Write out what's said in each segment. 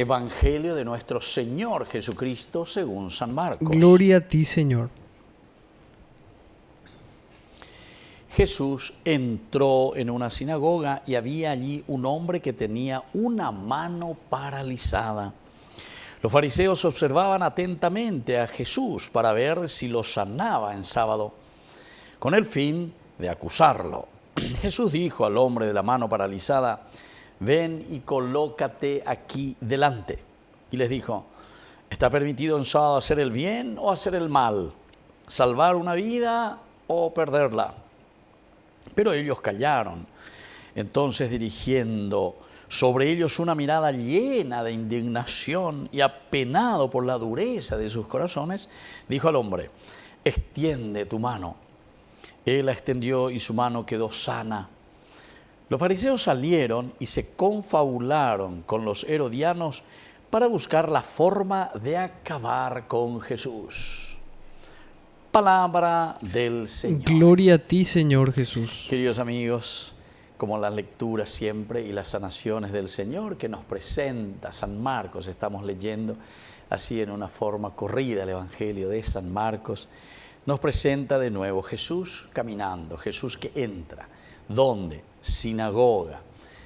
Evangelio de nuestro Señor Jesucristo según San Marcos. Gloria a ti, Señor. Jesús entró en una sinagoga y había allí un hombre que tenía una mano paralizada. Los fariseos observaban atentamente a Jesús para ver si lo sanaba en sábado, con el fin de acusarlo. Jesús dijo al hombre de la mano paralizada: ven y colócate aquí delante. Y les dijo: ¿está permitido en sábado hacer el bien o hacer el mal? ¿Salvar una vida o perderla? Pero ellos callaron. Entonces, dirigiendo sobre ellos una mirada llena de indignación y apenado por la dureza de sus corazones, dijo al hombre: extiende tu mano. Él la extendió y su mano quedó sana. Los fariseos salieron y se confabularon con los herodianos para buscar la forma de acabar con Jesús. Palabra del Señor. Gloria a ti, Señor Jesús. Queridos amigos, como las lecturas siempre y las sanaciones del Señor que nos presenta San Marcos, estamos leyendo así en una forma corrida el Evangelio de San Marcos, nos presenta de nuevo Jesús caminando, Jesús que entra. ¿Dónde? Sinagoga.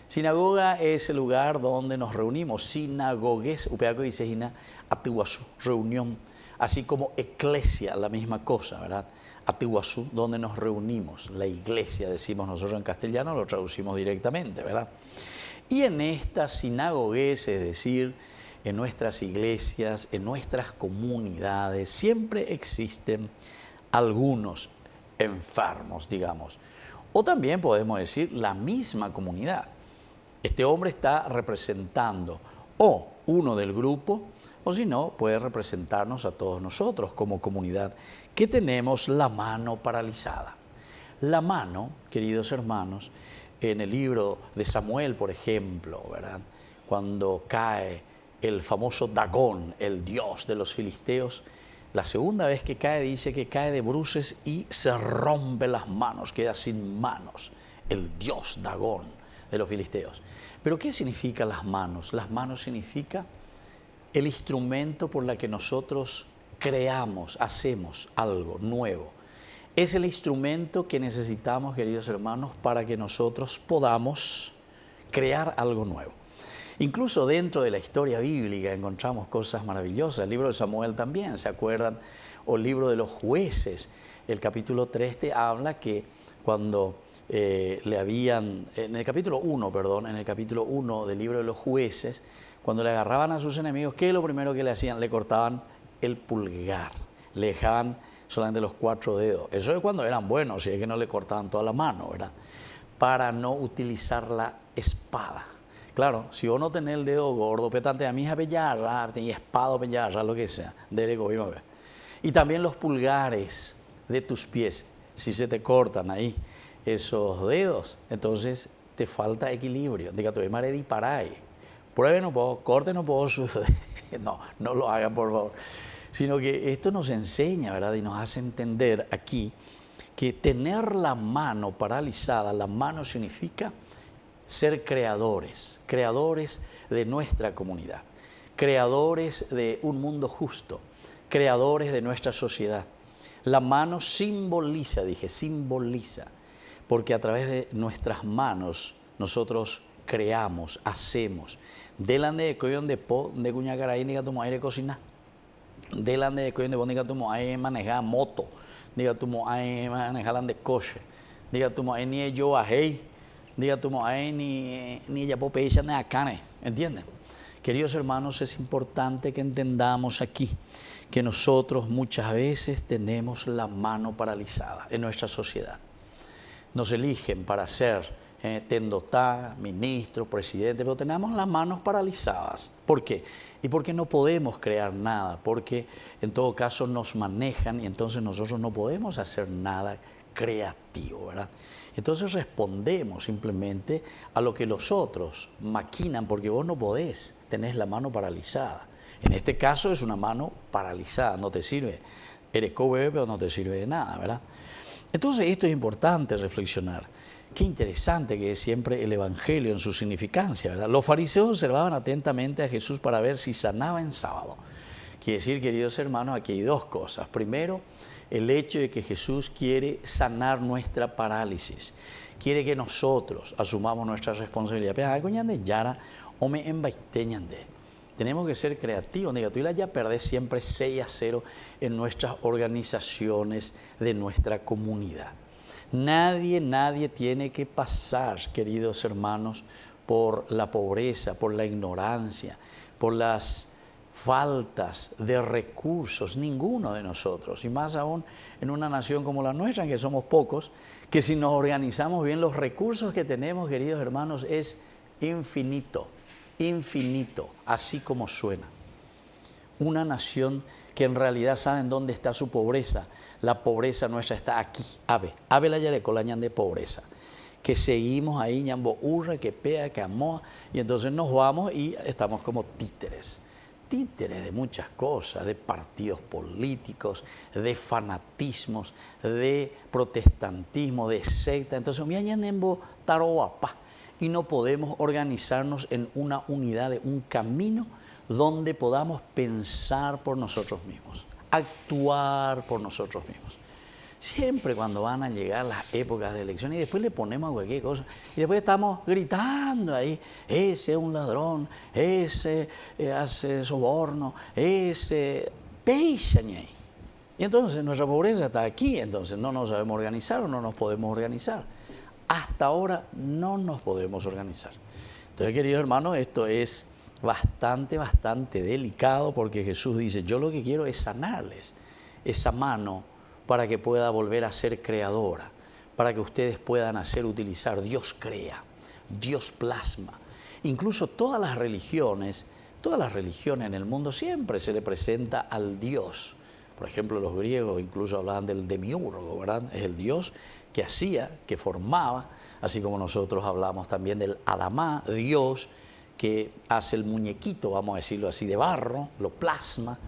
Sinagoga es el lugar donde nos reunimos. Sinagogues, upeaco dice hina, atuasu, reunión. Así como eclesia, la misma cosa, ¿verdad? Atuasu, donde nos reunimos. La iglesia, decimos nosotros en castellano, lo traducimos directamente, ¿verdad? Y en estas sinagogues, es decir, en nuestras iglesias, en nuestras comunidades, siempre existen algunos enfermos, digamos. O también podemos decir la misma comunidad. Este hombre está representando o uno del grupo, o si no, puede representarnos a todos nosotros como comunidad que tenemos la mano paralizada. La mano, queridos hermanos, en el libro de Samuel, por ejemplo, ¿verdad? Cuando cae el famoso Dagón, el dios de los filisteos, la segunda vez que cae dice que cae de bruces y se rompe las manos, queda sin manos, el dios Dagón de los filisteos. ¿Pero qué significa las manos? Las manos significa el instrumento por la que nosotros creamos, hacemos algo nuevo. Es el instrumento que necesitamos, queridos hermanos, para que nosotros podamos crear algo nuevo. Incluso dentro de la historia bíblica encontramos cosas maravillosas. El libro de Samuel también, ¿se acuerdan? O el libro de los jueces. El capítulo 3 te habla que cuando en el capítulo 1 del libro de los jueces, cuando le agarraban a sus enemigos, ¿qué es lo primero que le hacían? Le cortaban el pulgar, le dejaban solamente los 4 dedos. Eso es cuando eran buenos, si es que no le cortaban toda la mano, ¿verdad? Para no utilizar la espada. Claro, si vos no tenés el dedo gordo, petante a mi hija pellarra, y espada pellarra, lo que sea, y también los pulgares de tus pies, si se te cortan ahí esos dedos, entonces te falta equilibrio. Diga, tu madre disparáis. Prueben no puedo, corten no puedo suceder. No lo hagan, por favor. Sino que esto nos enseña, ¿verdad? Y nos hace entender aquí que tener la mano paralizada, la mano significa ser creadores, creadores de nuestra comunidad, creadores de un mundo justo, creadores de nuestra sociedad. La mano simboliza, simboliza, porque a través de nuestras manos nosotros creamos, hacemos. Delante de coyon de po de cuñacaray diga tu aire cocina. Delante de coyon de po diga tu aire manejar moto, diga tu aire manejar de coche, diga tu aire ni yo ajei, diga tu aire ni ya popeisha ni acane, ¿entienden? Queridos hermanos, es importante que entendamos aquí que nosotros muchas veces tenemos la mano paralizada en nuestra sociedad. Nos eligen para ser tendotá, ministro, presidente, pero tenemos las manos paralizadas. ¿Por qué? Y porque no podemos crear nada, porque en todo caso nos manejan y entonces nosotros no podemos hacer nada creativo, ¿verdad? Entonces respondemos simplemente a lo que los otros maquinan, porque vos no podés, tenés la mano paralizada. En este caso es una mano paralizada, no te sirve. Eres bebé, pero no te sirve de nada, ¿verdad? Entonces esto es importante reflexionar, Qué interesante que es siempre el Evangelio en su significancia, ¿verdad? Los fariseos observaban atentamente a Jesús para ver si sanaba en sábado. Quiere decir, queridos hermanos, aquí hay dos cosas. Primero, el hecho de que Jesús quiere sanar nuestra parálisis. Quiere que nosotros asumamos nuestra responsabilidad. Tenemos que ser creativos. Tú ya perdés siempre 6-0 en nuestras organizaciones de nuestra comunidad. Nadie tiene que pasar, queridos hermanos, por la pobreza, por la ignorancia, por las faltas de recursos, ninguno de nosotros, y más aún en una nación como la nuestra, en que somos pocos, que si nos organizamos bien, los recursos que tenemos, queridos hermanos, es infinito, así como suena. Una nación que en realidad saben dónde está su pobreza. La pobreza nuestra está aquí, ave la yareco, la ñan de pobreza. Que seguimos ahí, ñambo urra, que pea, que amoa, y entonces nos vamos y estamos como títeres de muchas cosas, de partidos políticos, de fanatismos, de protestantismo, de secta. Entonces, y no podemos organizarnos en una unidad, de un camino donde podamos pensar por nosotros mismos, actuar por nosotros mismos. Siempre cuando van a llegar las épocas de elecciones y después le ponemos cualquier cosa y después estamos gritando ahí, ese es un ladrón, ese hace soborno, ese peisañe. Y entonces nuestra pobreza está aquí, entonces no nos sabemos organizar o no nos podemos organizar. Hasta ahora no nos podemos organizar. Entonces, queridos hermanos, esto es bastante delicado porque Jesús dice, yo lo que quiero es sanarles esa mano para que pueda volver a ser creadora, para que ustedes puedan utilizar. Dios crea, Dios plasma. Incluso todas las religiones en el mundo siempre se le presenta al Dios. Por ejemplo, los griegos incluso hablaban del demiurgo, ¿verdad? Es el Dios que hacía, que formaba, así como nosotros hablamos también del Adamá, Dios que hace el muñequito, vamos a decirlo así, de barro, lo plasma.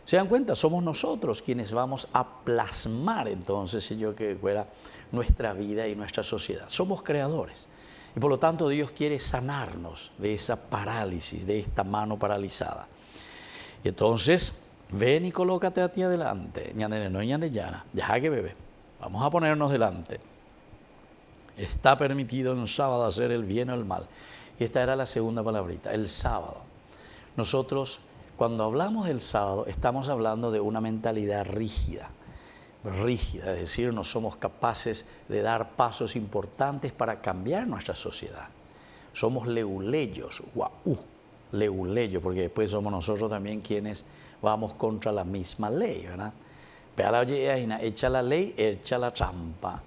¿Se dan cuenta? Somos nosotros quienes vamos a plasmar entonces, si yo que fuera, nuestra vida y nuestra sociedad. Somos creadores. Y por lo tanto Dios quiere sanarnos de esa parálisis, de esta mano paralizada. Y entonces, ven y colócate a ti adelante. Ya que bebé. Vamos a ponernos delante. Está permitido en un sábado hacer el bien o el mal. Y esta era la segunda palabrita, el sábado. Nosotros, cuando hablamos del sábado, estamos hablando de una mentalidad rígida, es decir, no somos capaces de dar pasos importantes para cambiar nuestra sociedad. Somos leguleyos, leguleyos, porque después somos nosotros también quienes vamos contra la misma ley, ¿verdad? Echa la ley, echa la trampa.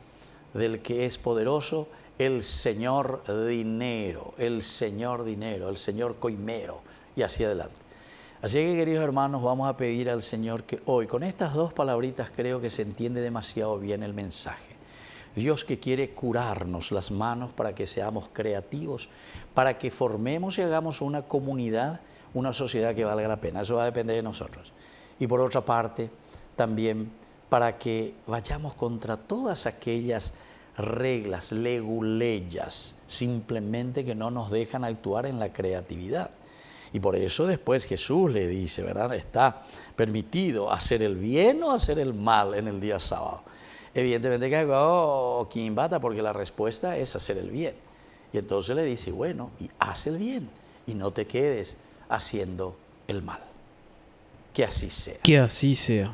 Del que es poderoso, el señor dinero, el señor coimero, y así adelante. Así que, queridos hermanos, vamos a pedir al Señor que hoy, con estas dos palabritas, creo que se entiende demasiado bien el mensaje. Dios que quiere curarnos las manos para que seamos creativos, para que formemos y hagamos una comunidad, una sociedad que valga la pena. Eso va a depender de nosotros. Y por otra parte, también para que vayamos contra todas aquellas reglas, leguleyas, simplemente que no nos dejan actuar en la creatividad. Y por eso después Jesús le dice, ¿verdad? Está permitido hacer el bien o hacer el mal en el día sábado. Evidentemente que hago quimbata porque la respuesta es hacer el bien. Y entonces le dice, bueno, y haz el bien y no te quedes haciendo el mal. Que así sea. Que así sea.